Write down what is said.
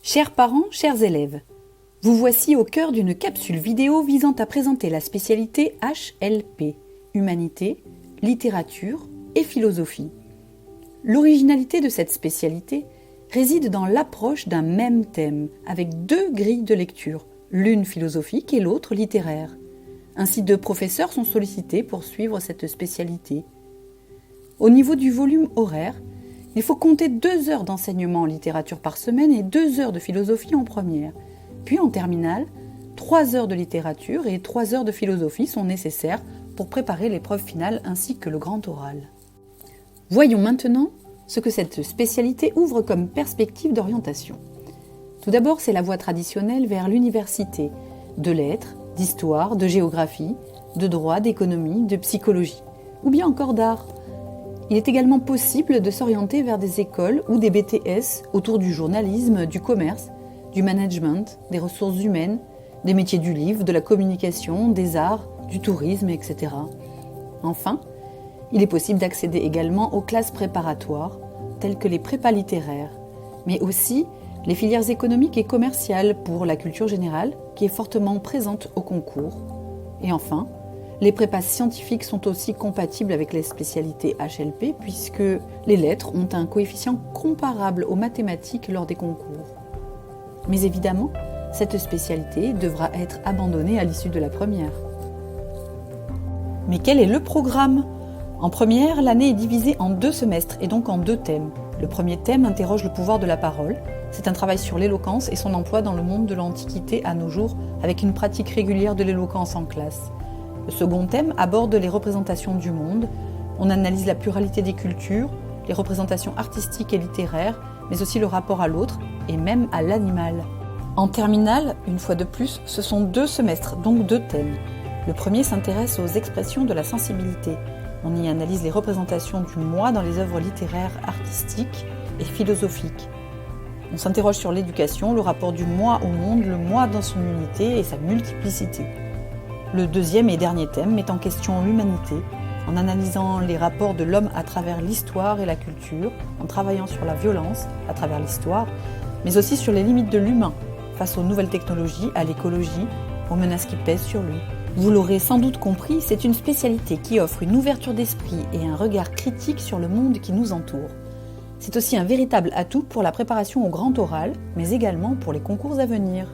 Chers parents, chers élèves, vous voici au cœur d'une capsule vidéo visant à présenter la spécialité HLP, Humanité, Littérature et Philosophie. L'originalité de cette spécialité réside dans l'approche d'un même thème, avec deux grilles de lecture, l'une philosophique et l'autre littéraire. Ainsi, 2 professeurs sont sollicités pour suivre cette spécialité. Au niveau du volume horaire, il faut compter 2 heures d'enseignement en littérature par semaine et 2 heures de philosophie en première. Puis en terminale, 3 heures de littérature et 3 heures de philosophie sont nécessaires pour préparer l'épreuve finale ainsi que le grand oral. Voyons maintenant ce que cette spécialité ouvre comme perspective d'orientation. Tout d'abord, c'est la voie traditionnelle vers l'université, de lettres, d'histoire, de géographie, de droit, d'économie, de psychologie, ou bien encore d'art. Il est également possible de s'orienter vers des écoles ou des BTS autour du journalisme, du commerce, du management, des ressources humaines, des métiers du livre, de la communication, des arts, du tourisme, etc. Enfin, il est possible d'accéder également aux classes préparatoires, telles que les prépas littéraires, mais aussi les filières économiques et commerciales pour la culture générale, qui est fortement présente au concours. Et enfin, les prépas scientifiques sont aussi compatibles avec les spécialités HLP, puisque les lettres ont un coefficient comparable aux mathématiques lors des concours. Mais évidemment, cette spécialité devra être abandonnée à l'issue de la première. Mais quel est le programme ? En première, l'année est divisée en 2 semestres et donc en 2 thèmes. Le premier thème interroge le pouvoir de la parole. C'est un travail sur l'éloquence et son emploi dans le monde de l'Antiquité à nos jours, avec une pratique régulière de l'éloquence en classe. Le second thème aborde les représentations du monde. On analyse la pluralité des cultures, les représentations artistiques et littéraires, mais aussi le rapport à l'autre et même à l'animal. En terminale, une fois de plus, ce sont 2 semestres, donc 2 thèmes. Le premier s'intéresse aux expressions de la sensibilité. On y analyse les représentations du moi dans les œuvres littéraires, artistiques et philosophiques. On s'interroge sur l'éducation, le rapport du moi au monde, le moi dans son unité et sa multiplicité. Le deuxième et dernier thème met en question l'humanité, en analysant les rapports de l'homme à travers l'histoire et la culture, en travaillant sur la violence à travers l'histoire, mais aussi sur les limites de l'humain face aux nouvelles technologies, à l'écologie, aux menaces qui pèsent sur lui. Vous l'aurez sans doute compris, c'est une spécialité qui offre une ouverture d'esprit et un regard critique sur le monde qui nous entoure. C'est aussi un véritable atout pour la préparation au grand oral, mais également pour les concours à venir.